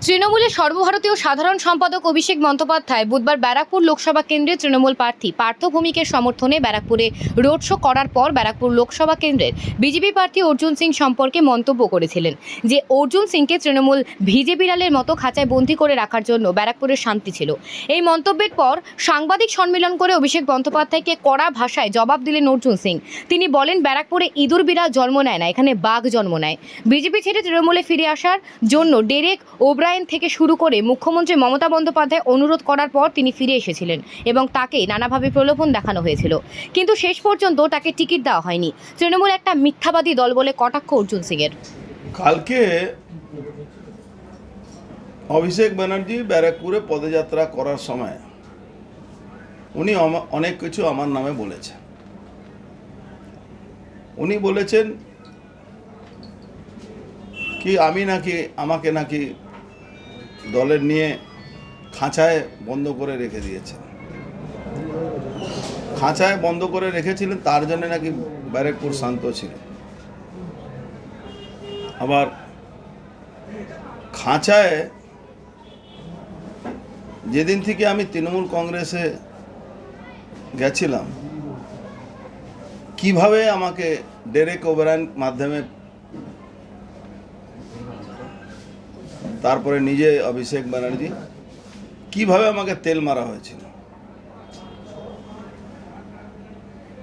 তৃণমূলের সর্বভারতীয় সাধারণ সম্পাদক অভিষেক বন্দ্যোপাধ্যায় বুধবার ব্যারাকপুর লোকসভা কেন্দ্রে তৃণমূল প্রার্থী পার্থ ভৌমিকের সমর্থনে ব্যারাকপুরে রোড শো করার পর ব্যারাকপুর লোকসভা কেন্দ্রের বিজেপি প্রার্থী অর্জুন সিং সম্পর্কে মন্তব্য করেছিলেন যে অর্জুন সিংকে তৃণমূল ভিজে বিড়ালের মতো খাঁচায় বন্দী করে রাখার জন্য ব্যারাকপুরের শান্তি ছিল। এই মন্তব্যের পর সাংবাদিক সম্মেলন করে অভিষেক বন্দ্যোপাধ্যায়কে কড়া ভাষায় জবাব দিলেন অর্জুন সিং। তিনি বলেন, ব্যারাকপুরে ইঁদুর বিড়াল জন্ম নেয় না, এখানে বাঘ জন্ম নেয়। বিজেপি ছেড়ে তৃণমূলে ফিরে আসার জন্য ডেরেক ওব্রায়েন থেকে শুরু করে মুখ্যমন্ত্রী মমতা বন্দ্যোপাধ্যায় অনুরোধ করার পর তিনি ফিরে এসেছিলেন এবং তাকে নানাভাবে প্রলোভন দেখানো হয়েছিল, কিন্তু শেষ পর্যন্ত তাকে টিকিট দেওয়া হয়নি। তৃণমূল একটা মিথ্যাবাদী দল বলে কটাক্ষ অর্জুন সিংয়ের। কালকে অভিষেক ব্যানার্জি ব্যারাকপুরে পদযাত্রা করার সময় উনি অনেক কিছু আমার নামে বলেছেন। উনি বলেছেন কি আমাকে নাকি দলের নিয়ে খাঁচায় বন্ধ করে রেখে দিয়েছেন। খাঁচায় বন্ধ করে রেখেছিলেন, তার জন্য নাকি ব্যারাকপুর শান্ত ছিল। আবার খাঁচায় যেদিন থেকে আমি তৃণমূল কংগ্রেসে গেছিলাম, কিভাবে আমাকে ডেরেক ওব্রায়েন মাধ্যমে, তারপরে নিজে অভিষেক ব্যানার্জি কিভাবে আমাকে তেল মারা হয়েছিল।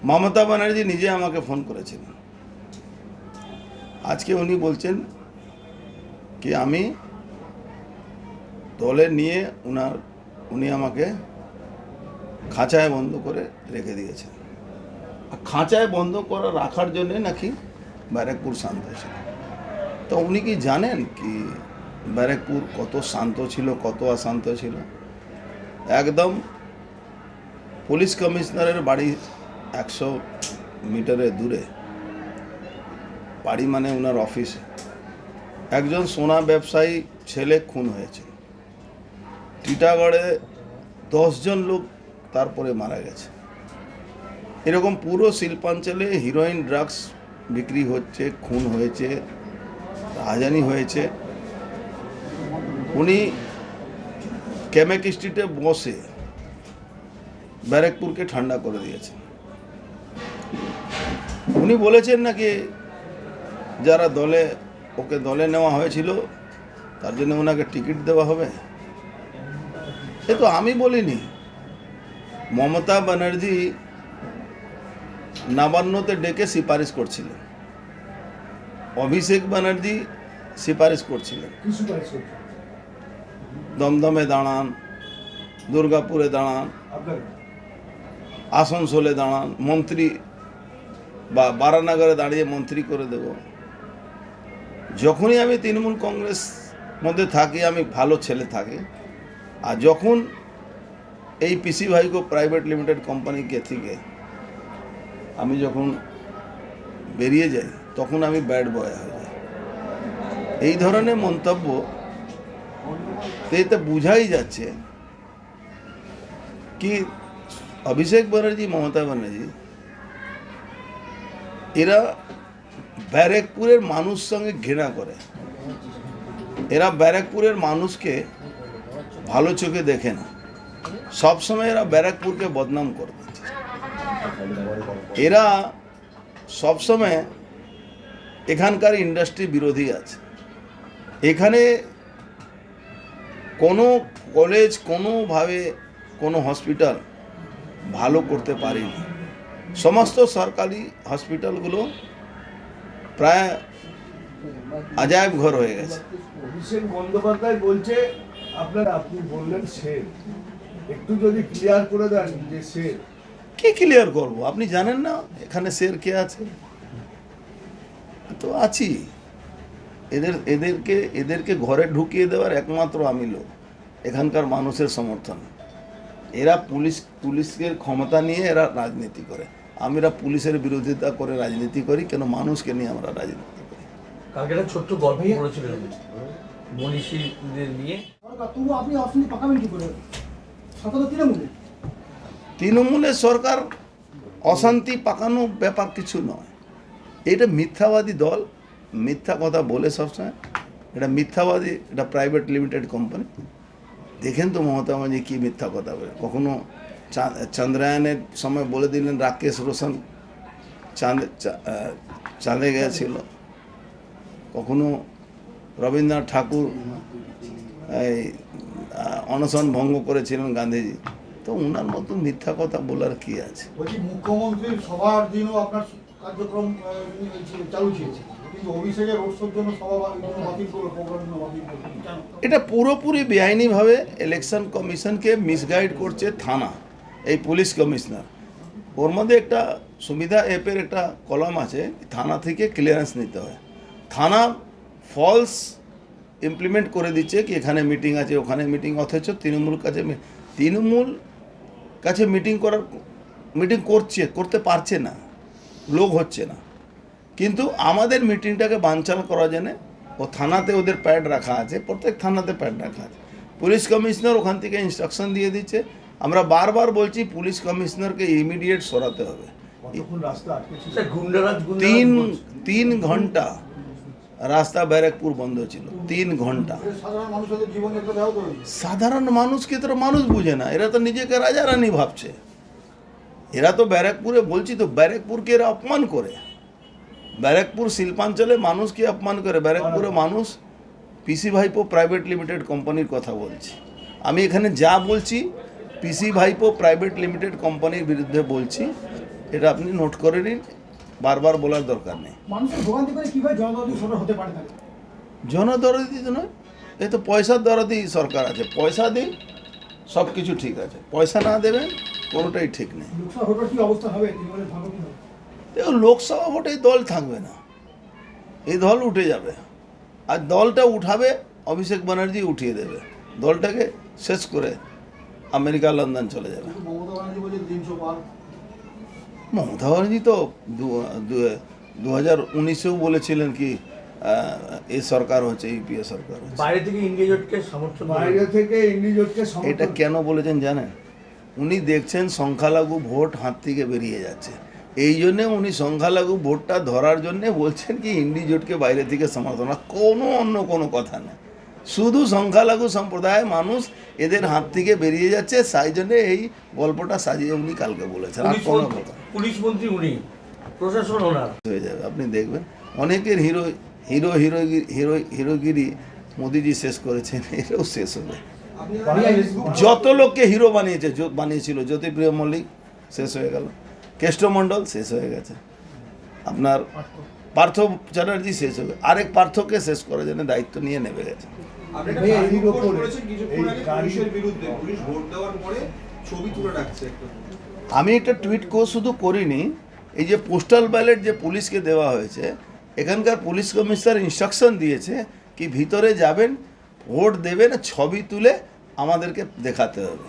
মমতা ব্যানার্জি নিজে আমাকে ফোন করেছিলেন। আজকে উনি বলছেন কি আমি দলে নিয়ে উনি আমাকে খাঁচায় বন্ধ করে রেখে দিয়েছেন। খাঁচায় বন্ধ করে রাখার জন্য নাকি ব্যারাকপুর শান্ত ছিল। তো উনি কি জানেন কি ব্যারাকপুর কত শান্ত ছিল, কত অশান্ত ছিল? একদম পুলিশ কমিশনারের বাড়ি 100 মিটারের দূরে, বাড়ি মানে ওনার অফিসে একজন সোনা ব্যবসায়ী ছেলে খুন হয়েছে। টিটাগড়ে 10 জন লোক তারপরে মারা গেছে। এরকম পুরো শিল্পাঞ্চলে হিরোইন ড্রাগস বিক্রি হচ্ছে, খুন হয়েছে, রাজধানী হয়েছে। উনি কেমেক স্ট্রিটে বসে ব্যারাকপুরকে ঠান্ডা করে দিয়েছেন। উনি বলেছেন নাকি যারা ওকে দলে নেওয়া হয়েছিল তার জন্য ওনাকে টিকিট দেওয়া হবে। এ তো আমি বলিনি। মমতা ব্যানার্জি নবান্নতে ডেকে সুপারিশ করছিলেন, অভিষেক ব্যানার্জি সুপারিশ করছিলেন দমদমে দাঁড়ান, দুর্গাপুরে দাঁড়ান, আসানসোলে দাঁড়ান, মন্ত্রী বা বারানগরে দাঁড়িয়ে মন্ত্রী করে দেব। যখনই আমি তৃণমূল কংগ্রেস মধ্যে থাকি আমি ভালো ছেলে থাকি, আর যখন এই পিসি ভাইকো প্রাইভেট লিমিটেড কোম্পানিকে থেকে আমি যখন বেরিয়ে যাই তখন আমি ব্যাড বয় হয়ে যাই। এই ধরনের মন্তব্য এতে বোঝাই যাচ্ছে কি অভিষেক ব্যানার্জি, মমতা ব্যানার্জি এরা ব্যারাকপুরের মানুষ সঙ্গে ঘৃণা করে। এরা ব্যারাকপুরের মানুষকে ভালো চোখে দেখে না। সবসময় এরা ব্যারাকপুরকে বদনাম করে দিচ্ছে। এরা সবসময় এখানকার ইন্ডাস্ট্রি বিরোধী আছে। এখানে কোনো কলেজ, কোনোভাবে কোনো হসপিটাল ভালো করতে পারেনি। সমস্ত সরকারি হসপিটালগুলো প্রায় আজাইব ঘর হয়ে গেছে। অভিষেক বন্দ্যোপাধ্যায় বলছে আপনি বললেন শের, একটু যদি ক্লিয়ার করে দেন যে শের কি ক্লিয়ার করবো? আপনি জানেন না এখানে শের কে আছে? তো আছি। এদেরকে ঘরে ঢুকিয়ে দেওয়ার একমাত্র আমি লোক, এখানকার মানুষের সমর্থন। এরা পুলিশের ক্ষমতা নিয়ে এরা রাজনীতি করে। আমরা পুলিশের বিরোধিতা করে রাজনীতি করি কেন? মানুষকে নিয়ে আমরা রাজনীতি করি। কালকে একটা ছোট্ট গল্প বলেছিলেন মনীষীদের নিয়ে। তৃণমূলের সরকার অশান্তি পাকানো ব্যাপার কিছু নয়। এটা মিথ্যাবাদী দল, মিথ্যা কথা বলে সবসময় এটা মিথ্যাবাদী, এটা প্রাইভেট লিমিটেড কোম্পানি। দেখেন তো মমতা ব্যানার্জি কী মিথ্যা কথা বলে। কখনো চন্দ্রায়নের সময় বলে দিলেন রাকেশ রোশন চাঁদে গেছিল, কখনো রবীন্দ্রনাথ ঠাকুর এই অনশন ভঙ্গ করেছিলেন গান্ধীজি। তো ওনার মতন মিথ্যা কথা বলার কি আছে? বলছি মুখ্যমন্ত্রীর সবার দিনও আপনার কার্যক্রম চালু ছিয়েছে, কিন্তু অভিষেকের রোড শোর জন্য সভা বাতিল করলো, প্রোগ্রাম বাতিল করলো, কেন? এটা পুরোপুরি বেআইনিভাবে ইলেকশন কমিশনকে মিসগাইড করছে থানা, এই পুলিশ কমিশনার। ওর মধ্যে একটা সুবিধা অ্যাপের একটা কলাম আছে, থানা থেকে ক্লিয়ারেন্স নিতে হয়। থানা ফলস ইমপ্লিমেন্ট করে দিচ্ছে কি এখানে মিটিং আছে, ওখানে মিটিং, অথচ তৃণমূল কাছে মিটিং করতে পারছে না, লোক হচ্ছে না। কিন্তু আমাদের মিটিংটাকে বানচাল করার জন্যে ও থানাতে ওদের প্যাড রাখা আছে, প্রত্যেক থানাতে প্যাড রাখা আছে। পুলিশ কমিশনার ওখান থেকে ইনস্ট্রাকশন দিয়ে দিচ্ছে। আমরা বারবার বলছি পুলিশ কমিশনারকে ইমিডিয়েট সরাতে হবে। কতক্ষণ রাস্তা আটকে ছিল? স্যার গুন্ডারাজ তিন ঘন্টা রাস্তা ব্যারাকপুর বন্ধ ছিল, 3 ঘন্টা। সাধারণ মানুষদের জীবনযাত্রা ব্যাহত হয়েছে। সাধারণ মানুষকে তো মানুষ বুঝে না, এরা তো নিজেকে রাজা রানী ভাবছে। এরা তো ব্যারাকপুরে, বলছি তো, ব্যারাকপুরকে এরা অপমান করে। ব্যারাকপুর শিল্পাঞ্চলে মানুষকে অপমান করে। ব্যারাকপুরে মানুষ পিসি ভাইপো প্রাইভেট লিমিটেড কোম্পানির কথা বলছি আমি। এখানে যা বলছি পিসি ভাইপো প্রাইভেট লিমিটেড কোম্পানির বিরুদ্ধে বলছি, এটা আপনি নোট করে নিন, বারবার বলার দরকার নেই। মানুষের ভোগান্তি করে কিভাবে জনদরদি সরকার হতে পারে তাহলে? জনদরদি তো নয়, এ তো পয়সার দরদি সরকার আছে। পয়সা দিন, সব কিছু ঠিক আছে। পয়সা না দেবেন কোনোটাই ঠিক নেই। লোকসভা ভোটের কি অবস্থা হবে? তৃণমূলের ভালো কি হবে? দেখো, লোকসভা ভোটে এই দল থাকবে না, এই দল উঠে যাবে। আর দলটা উঠাবে অভিষেক ব্যানার্জি, উঠিয়ে দেবে দলটাকে, শেষ করে আমেরিকা লন্ডন চলে যাবে। কিন্তু মমতা ব্যানার্জি বলছে 300 পার। মমতা ব্যানার্জি তো 2019-এও বলেছিলেন কি এই সরকার হচ্ছে, ইউপিএ সরকার হচ্ছে। বাইরে থেকে ইন্ডিয়া জোটকে সমর্থন বাইরে থেকে ইন্ডিজোটকে এটা কেন বলেছেন জানেন? উনি দেখছেন সংখ্যালঘু ভোট হাত থেকে বেরিয়ে যাচ্ছে, এই জন্যে উনি সংখ্যালঘু ভোটটা ধরার জন্যে বলছেন কি ইন্ডি জোটকে বাইরে থেকে সমর্থন। অন্য কোনো কথা নেই, শুধু সংখ্যালঘু সম্প্রদায় মানুষ এদের হাত থেকে বেরিয়ে যাচ্ছে, তাই জন্যে এই গল্পটা সাজিয়ে উনি কালকে বলেছেন। আর কোনো কথা পুলিশ মন্ত্রী উনি, প্রশাসন ওনার হয়ে যাবে। আপনি দেখবেন অনেকের হিরোগিরি মোদিজি শেষ করেছেন, এটাও শেষ হবে। যত লোককে হিরো বানিয়েছিল, জ্যোতিপ্রিয় মল্লিক শেষ হয়ে গেল, কেষ্টমণ্ডল শেষ হয়ে গেছে, আপনার পার্থ চ্যাটার্জি শেষ হবে, আরেক পার্থকে শেষ করার জন্য দায়িত্ব নিয়ে নেমে গেছে। আমি একটা টুইট শুধু করিনি, এই যে পোস্টাল ব্যালট যে পুলিশকে দেওয়া হয়েছে, এখানকার পুলিশ কমিশনার ইনস্ট্রাকশন দিয়েছে কি ভিতরে যাবেন, ভোট দেবেন, ছবি তুলে আমাদেরকে দেখাতে হবে।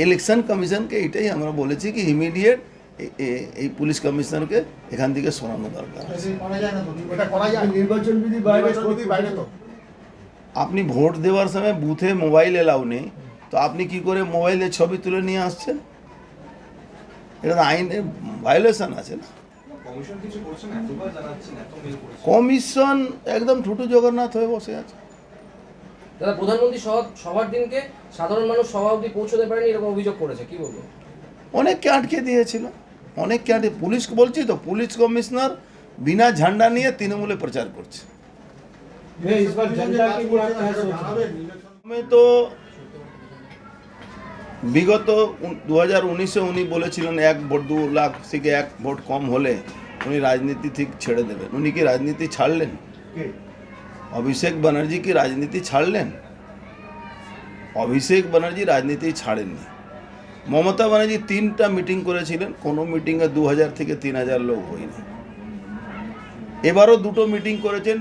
ইলেকশন কমিশনকে এটাই আমরা বলেছি কি ইমিডিয়েট এই পুলিশ কমিশনারকে এখান থেকে সরানো দরকার। করা যায় না তো, এটা করা যায়। নির্বাচন বিধি বাইরে বাইরে তো আপনি ভোট দেওয়ার সময় বুথে মোবাইল এলাও নেই, তো আপনি কি করে মোবাইলে ছবি তুলে নিয়ে আসছেন? এটা তো আইনের ভায়োলেশন আছে না। কমিশন একদম ঠুটু জগন্নাথ হয়ে বসে আছে। দাদা, প্রধানমন্ত্রী সবার দিনকে সাধারণ মানুষ সভা অবধি পৌঁছতে পারেনি, এরকম অভিযোগ করেছে, কি বলবো? অনেককে আটকে দিয়েছিল, অনেককে আটকে। পুলিশ বলছি তো, পুলিশ কমিশনার বিনা ঝান্ডা নিয়ে তৃণমূলে প্রচার করছে। আমি তো বিগত 2019-এ উনি বলেছিলেন 1 ভোট 2 লাখ থেকে 1 ভোট কম হলে উনি রাজনীতি ঠিক ছেড়ে দেবেন। উনি কি রাজনীতি ছাড়লেন? অভিষেক ব্যানার্জি কি রাজনীতি ছাড়লেন? অভিষেক ব্যানার্জি রাজনীতি ছাড়েননি। মমতা ব্যানার্জি 3টা মিটিং করেছিলেন, কোনো মিটিংয়ে 2000 থেকে 3000 লোক হয়নি। এবারও 2টো মিটিং করেছেন,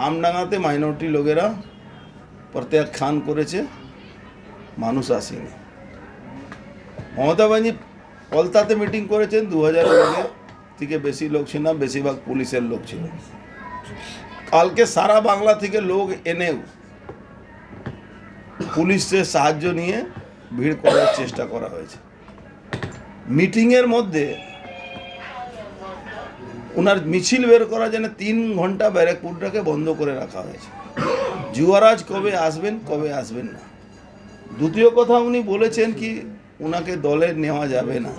আমডাঙ্গাতে মাইনরিটি লোকেরা প্রত্যাখ্যান করেছে, মানুষ আসেনি। মমতা ব্যানার্জি কলকাতাতে মিটিং করেছেন, 2000 লোকের থেকে বেশি লোক ছিল না, বেশিরভাগ পুলিশের লোক ছিল। কালকে সারা বাংলা থেকে লোক এনেও পুলিশের সাহায্য নিয়ে ভিড় করার চেষ্টা করা হয়েছে। মিটিংয়ের মধ্যে ওনার মিছিল বের করার জন্য 3 ঘন্টা ব্যারাকপুরটাকে বন্ধ করে রাখা হয়েছে। যুবরাজ কবে আসবেন না। দ্বিতীয় কথা উনি বলেছেন কি উনাকে দলে নেওয়া যাবে না।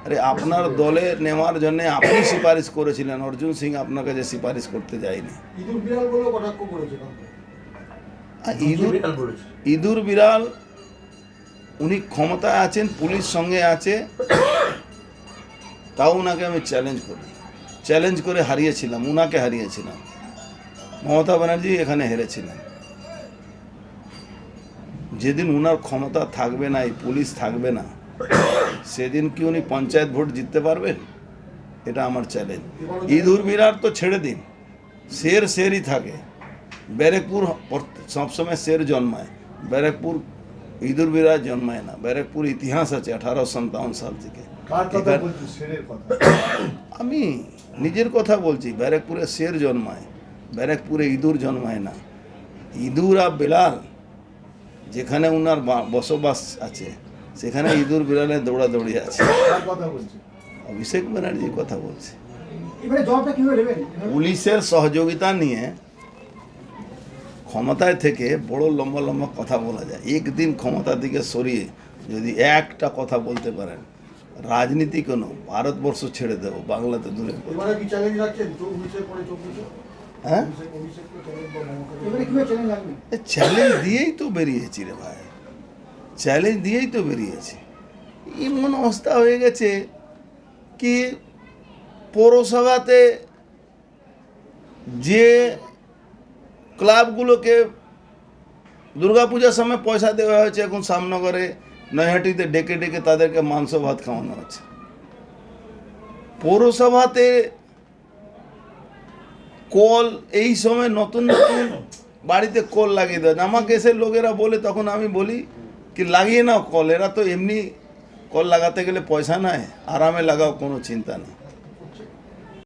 আরে আপনার দলে নেওয়ার জন্য আপনি সুপারিশ করেছিলেন, অর্জুন সিং আপনার কাছে সুপারিশ করতে যায়নি। ইঁদুর বিড়াল বলেও কটাক্ষ করেছে কাউকে। আর বিড়াল বলেছে। ইঁদুর বিড়াল উনি ক্ষমতায় আছেন, পুলিশ সঙ্গে আছে, তাও উনাকে আমি চ্যালেঞ্জ করে হারিয়েছিলাম, উনাকে হারিয়েছিলাম। মমতা ব্যানার্জি এখানে হেরেছিলেন। যেদিন উনার ক্ষমতা থাকবে না, এই পুলিশ থাকবে না, সেদিন কি উনি পঞ্চায়েত ভোট জিততে পারবেন? এটা আমার চ্যালেঞ্জ। ইঁদুর বিড়াল তো ছেড়ে দিন, শেরই থাকে। ব্যারাকপুর সবসময় শের জন্মায়, ব্যারাকপুর ইঁদুর বিড়াল জন্মায় না। ব্যারাকপুর ইতিহাস আছে 1857 সাল থেকে। কার কথা বলছি? শেরের কথা। আমি নিজের কথা বলছি, ব্যারাকপুরে শের জন্মায়, ব্যারাকপুরে ইঁদুর জন্মায় না। ইঁদুর আর বিড়াল যেখানে উনার বসবাস আছে, সেখানে ইঁদুর বিড়ালের দৌড়াদৌড়ি আছে। কার কথা বলছি? অভিষেক ব্যানার্জির কথা বলছি। এবারে জবাবটা কিভাবে দেবেন? পুলিশের সহযোগিতা নিয়ে ক্ষমতায় থেকে বড় লম্বা লম্বা কথা বলা যায়। একদিন ক্ষমতা থেকে সরিয়ে যদি একটা কথা বলতে পারেন, রাজনীতি কোনো ভারতবর্ষ ছেড়ে দেবো, বাংলাতে দূরে। এবারে কি চ্যালেঞ্জ রাখছেন? 24-এর পরে 24? হ্যাঁ, অভিষেককে চ্যালেঞ্জ বা মমতাকে? এবারে কিভাবে চ্যালেঞ্জ রাখবেন? চ্যালেঞ্জ দিয়েই তো বেরিয়েছি রে ভাই, চ্যালেঞ্জ দিয়েই তো বেরিয়েছি। এমন অবস্থা হয়ে গেছে কি পৌরসভাতে যে ক্লাবগুলোকে দুর্গাপূজার সময় পয়সা দেওয়া হয়েছে, এখন সামনগরে নৈহাটিতে ডেকে ডেকে তাদেরকে মাংস ভাত খাওয়ানো হচ্ছে। পৌরসভাতে কল এই সময় নতুন নতুন বাড়িতে কল লাগিয়ে দেয়। আমাকে এসে লোকেরা বলে, তখন আমি বলি কি লাগিয়ে নাও কল, এরা তো এমনি কল লাগাতে গেলে পয়সা নেয়, আরামে লাগাও, কোনো চিন্তা নেই।